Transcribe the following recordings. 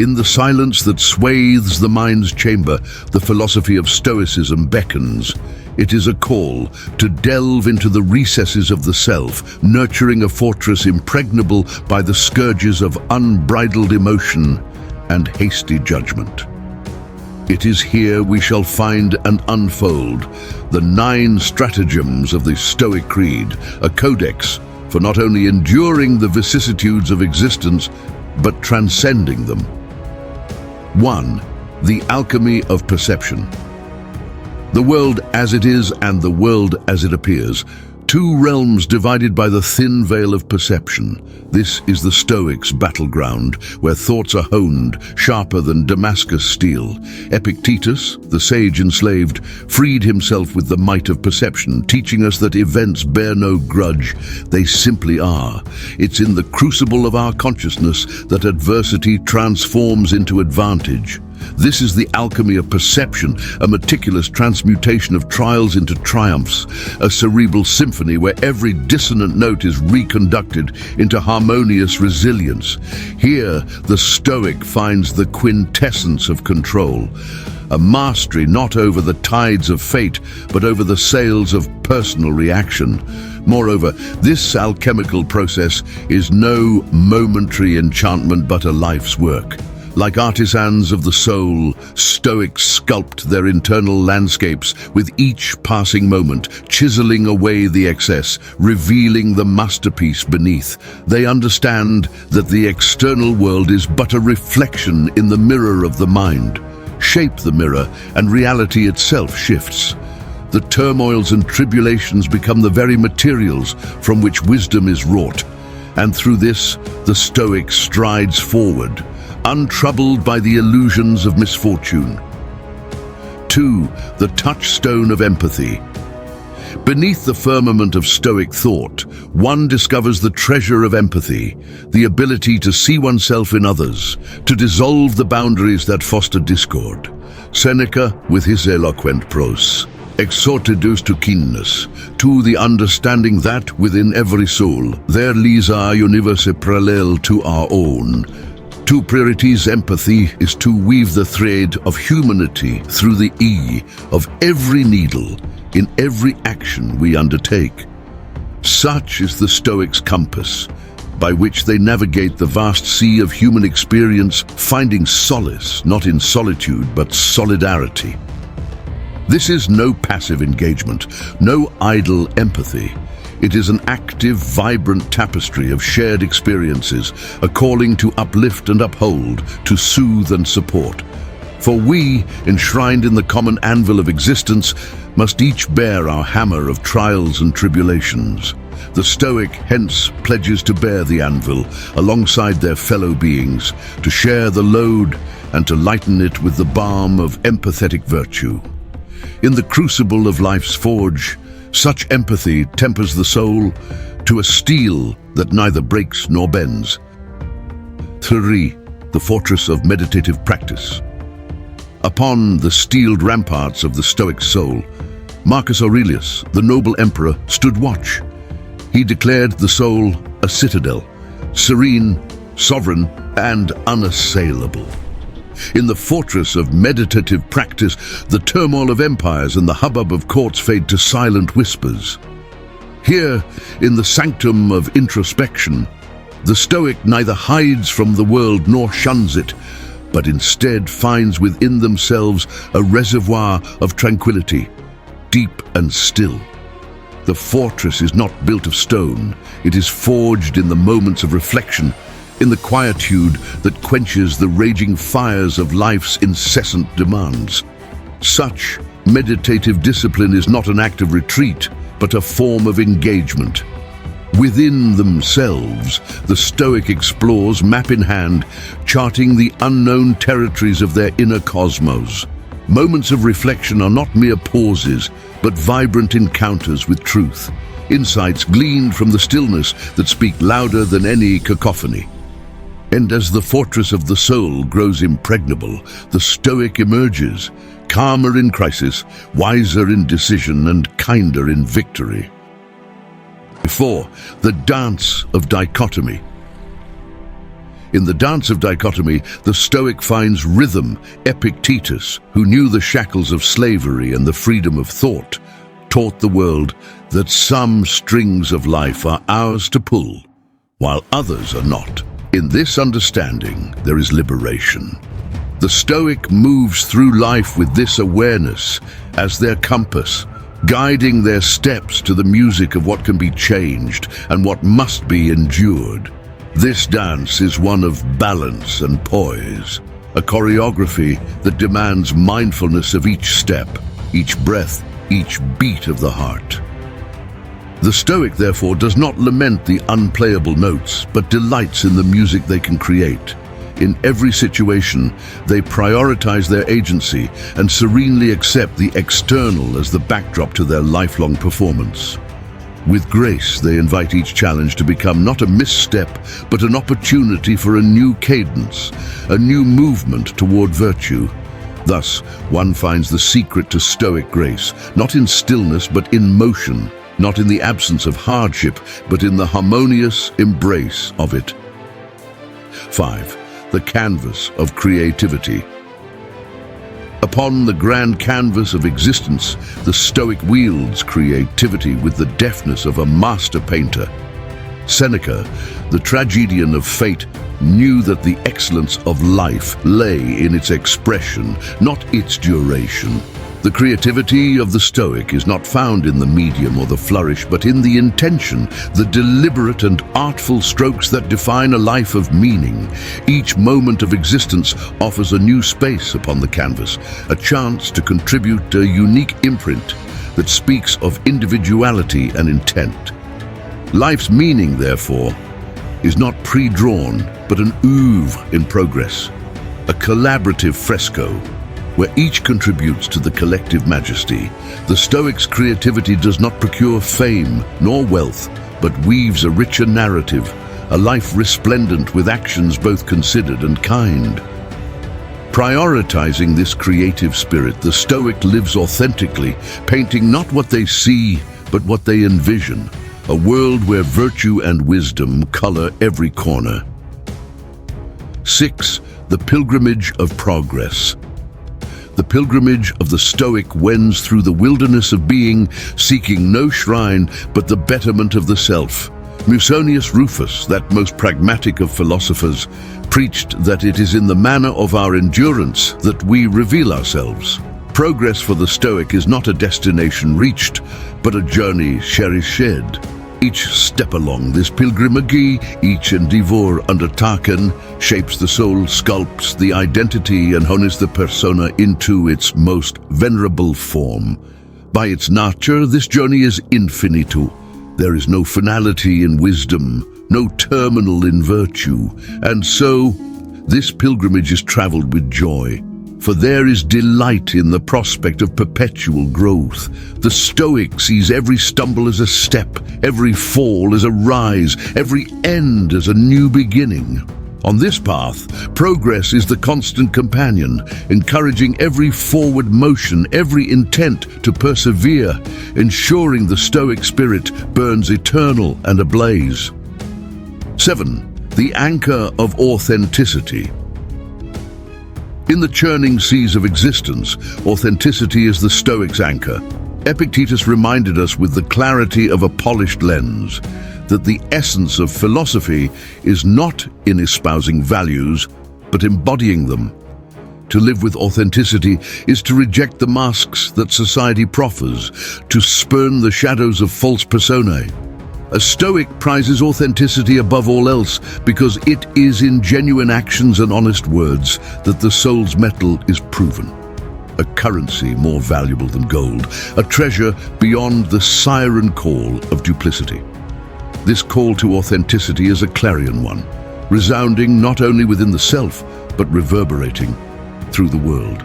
In the silence that swathes the mind's chamber, the philosophy of Stoicism beckons. It is a call to delve into the recesses of the self, nurturing a fortress impregnable by the scourges of unbridled emotion and hasty judgment. It is here we shall find and unfold the 9 stratagems of the Stoic Creed, a codex for not only enduring the vicissitudes of existence, but transcending them. 1. The alchemy of perception. The world as it is and the world as it appears, 2 realms divided by the thin veil of perception. This is the Stoics' battleground, where thoughts are honed, sharper than Damascus steel. Epictetus, the sage enslaved, freed himself with the might of perception, teaching us that events bear no grudge, they simply are. It's in the crucible of our consciousness that adversity transforms into advantage. This is the alchemy of perception, a meticulous transmutation of trials into triumphs, a cerebral symphony where every dissonant note is reconducted into harmonious resilience. Here, the Stoic finds the quintessence of control, a mastery not over the tides of fate, but over the sails of personal reaction. Moreover, this alchemical process is no momentary enchantment but a life's work. Like artisans of the soul, Stoics sculpt their internal landscapes with each passing moment, chiseling away the excess, revealing the masterpiece beneath. They understand that the external world is but a reflection in the mirror of the mind. Shape the mirror, and reality itself shifts. The turmoils and tribulations become the very materials from which wisdom is wrought. And through this, the Stoic strides forward, untroubled by the illusions of misfortune. 2. The touchstone of empathy. Beneath the firmament of Stoic thought, one discovers the treasure of empathy, the ability to see oneself in others, to dissolve the boundaries that foster discord. Seneca, with his eloquent prose, exhorted us to keenness, to the understanding that within every soul there lies a universe parallel to our own. To prioritize empathy is to weave the thread of humanity through the E of every needle in every action we undertake. Such is the Stoics' compass, by which they navigate the vast sea of human experience, finding solace not in solitude but solidarity. This is no passive engagement, no idle empathy. It is an active, vibrant tapestry of shared experiences, a calling to uplift and uphold, to soothe and support. For we, enshrined in the common anvil of existence, must each bear our hammer of trials and tribulations. The Stoic hence pledges to bear the anvil alongside their fellow beings, to share the load and to lighten it with the balm of empathetic virtue. In the crucible of life's forge, such empathy tempers the soul to a steel that neither breaks nor bends. 3. The fortress of meditative practice. Upon the steeled ramparts of the Stoic soul, Marcus Aurelius, the noble emperor, stood watch. He declared the soul a citadel, serene, sovereign, and unassailable. In the fortress of meditative practice, the turmoil of empires and the hubbub of courts fade to silent whispers. Here, in the sanctum of introspection, the Stoic neither hides from the world nor shuns it, but instead finds within themselves a reservoir of tranquility, deep and still. The fortress is not built of stone, it is forged in the moments of reflection, in the quietude that quenches the raging fires of life's incessant demands. Such meditative discipline is not an act of retreat, but a form of engagement. Within themselves, the Stoic explores, map in hand, charting the unknown territories of their inner cosmos. Moments of reflection are not mere pauses, but vibrant encounters with truth, insights gleaned from the stillness that speak louder than any cacophony. And as the fortress of the soul grows impregnable, the Stoic emerges, calmer in crisis, wiser in decision, and kinder in victory. 4. The dance of dichotomy. In the dance of dichotomy, the Stoic finds rhythm. Epictetus, who knew the shackles of slavery and the freedom of thought, taught the world that some strings of life are ours to pull, while others are not. In this understanding, there is liberation. The Stoic moves through life with this awareness as their compass, guiding their steps to the music of what can be changed and what must be endured. This dance is one of balance and poise, a choreography that demands mindfulness of each step, each breath, each beat of the heart. The Stoic, therefore, does not lament the unplayable notes, but delights in the music they can create. In every situation, they prioritize their agency and serenely accept the external as the backdrop to their lifelong performance. With grace, they invite each challenge to become not a misstep, but an opportunity for a new cadence, a new movement toward virtue. Thus, one finds the secret to Stoic grace, not in stillness, but in motion, not in the absence of hardship, but in the harmonious embrace of it. 5. The canvas of creativity. Upon the grand canvas of existence, the Stoic wields creativity with the deftness of a master painter. Seneca, the tragedian of fate, knew that the excellence of life lay in its expression, not its duration. The creativity of the Stoic is not found in the medium or the flourish, but in the intention, the deliberate and artful strokes that define a life of meaning. Each moment of existence offers a new space upon the canvas, a chance to contribute a unique imprint that speaks of individuality and intent. Life's meaning, therefore, is not pre-drawn, but an oeuvre in progress, a collaborative fresco, where each contributes to the collective majesty. The Stoic's creativity does not procure fame nor wealth, but weaves a richer narrative, a life resplendent with actions both considered and kind. Prioritizing this creative spirit, the Stoic lives authentically, painting not what they see, but what they envision, a world where virtue and wisdom color every corner. 6. The pilgrimage of progress. The pilgrimage of the Stoic wends through the wilderness of being, seeking no shrine but the betterment of the self. Musonius Rufus, that most pragmatic of philosophers, preached that it is in the manner of our endurance that we reveal ourselves. Progress for the Stoic is not a destination reached, but a journey cherished. Each step along this pilgrimage, each endeavor undertaken, shapes the soul, sculpts the identity, and hones the persona into its most venerable form. By its nature, this journey is infinitu. There is no finality in wisdom, no terminal in virtue, and so this pilgrimage is traveled with joy. For there is delight in the prospect of perpetual growth. The Stoic sees every stumble as a step, every fall as a rise, every end as a new beginning. On this path, progress is the constant companion, encouraging every forward motion, every intent to persevere, ensuring the Stoic spirit burns eternal and ablaze. 7. The anchor of authenticity. In the churning seas of existence, authenticity is the Stoic's anchor. Epictetus reminded us with the clarity of a polished lens that the essence of philosophy is not in espousing values, but embodying them. To live with authenticity is to reject the masks that society proffers, to spurn the shadows of false personae. A Stoic prizes authenticity above all else because it is in genuine actions and honest words that the soul's metal is proven. A currency more valuable than gold, a treasure beyond the siren call of duplicity. This call to authenticity is a clarion one, resounding not only within the self, but reverberating through the world.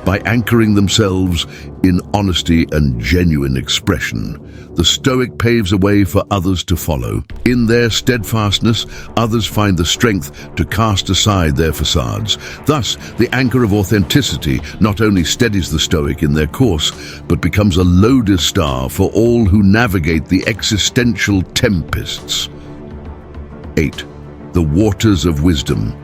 By anchoring themselves in honesty and genuine expression, the Stoic paves a way for others to follow. In their steadfastness, others find the strength to cast aside their facades. Thus, the anchor of authenticity not only steadies the Stoic in their course, but becomes a lodestar for all who navigate the existential tempests. 8. the waters of wisdom.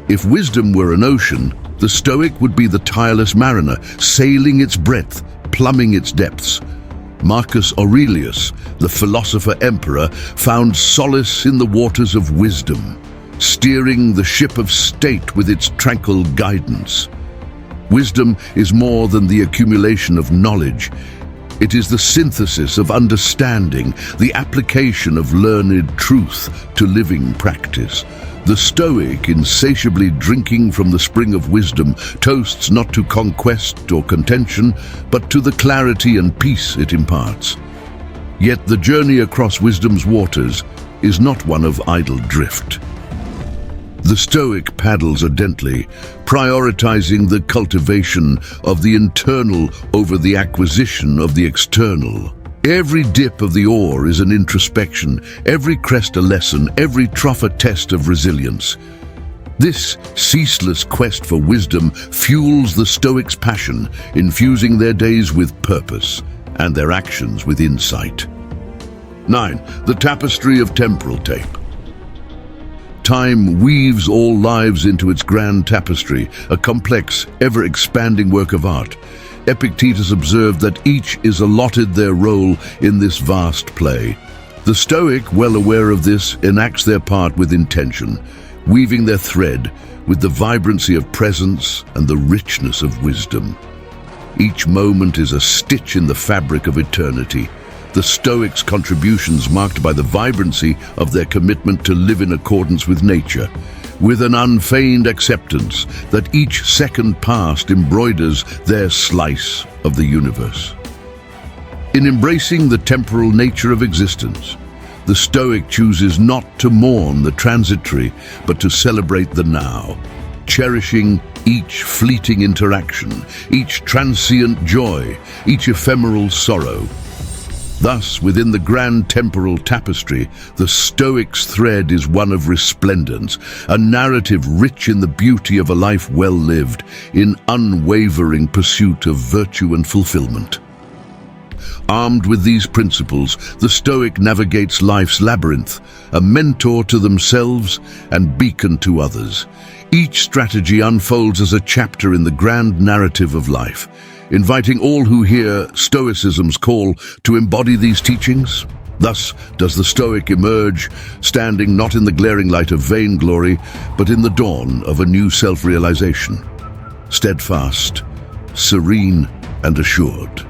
If wisdom were an ocean, the Stoic would be the tireless mariner, sailing its breadth, plumbing its depths. Marcus Aurelius, the philosopher-emperor, found solace in the waters of wisdom, steering the ship of state with its tranquil guidance. Wisdom is more than the accumulation of knowledge. It is the synthesis of understanding, the application of learned truth to living practice. The Stoic, insatiably drinking from the spring of wisdom, toasts not to conquest or contention, but to the clarity and peace it imparts. Yet the journey across wisdom's waters is not one of idle drift. The Stoic paddles ardently, prioritizing the cultivation of the internal over the acquisition of the external. Every dip of the oar is an introspection, every crest a lesson, every trough a test of resilience. This ceaseless quest for wisdom fuels the Stoics' passion, infusing their days with purpose and their actions with insight. 9. The tapestry of temporal tape. Time weaves all lives into its grand tapestry, a complex, ever-expanding work of art. Epictetus observed that each is allotted their role in this vast play. The Stoic, well aware of this, enacts their part with intention, weaving their thread with the vibrancy of presence and the richness of wisdom. Each moment is a stitch in the fabric of eternity. The Stoics' contributions marked by the vibrancy of their commitment to live in accordance with nature, with an unfeigned acceptance that each second past embroiders their slice of the universe. In embracing the temporal nature of existence, the Stoic chooses not to mourn the transitory, but to celebrate the now, cherishing each fleeting interaction, each transient joy, each ephemeral sorrow. Thus, within the grand temporal tapestry, the Stoic's thread is one of resplendence, a narrative rich in the beauty of a life well lived, in unwavering pursuit of virtue and fulfillment. Armed with these principles, the Stoic navigates life's labyrinth, a mentor to themselves and beacon to others. Each strategy unfolds as a chapter in the grand narrative of life, inviting all who hear Stoicism's call to embody these teachings. Thus does the Stoic emerge, standing not in the glaring light of vainglory, but in the dawn of a new self-realization, steadfast, serene, and assured.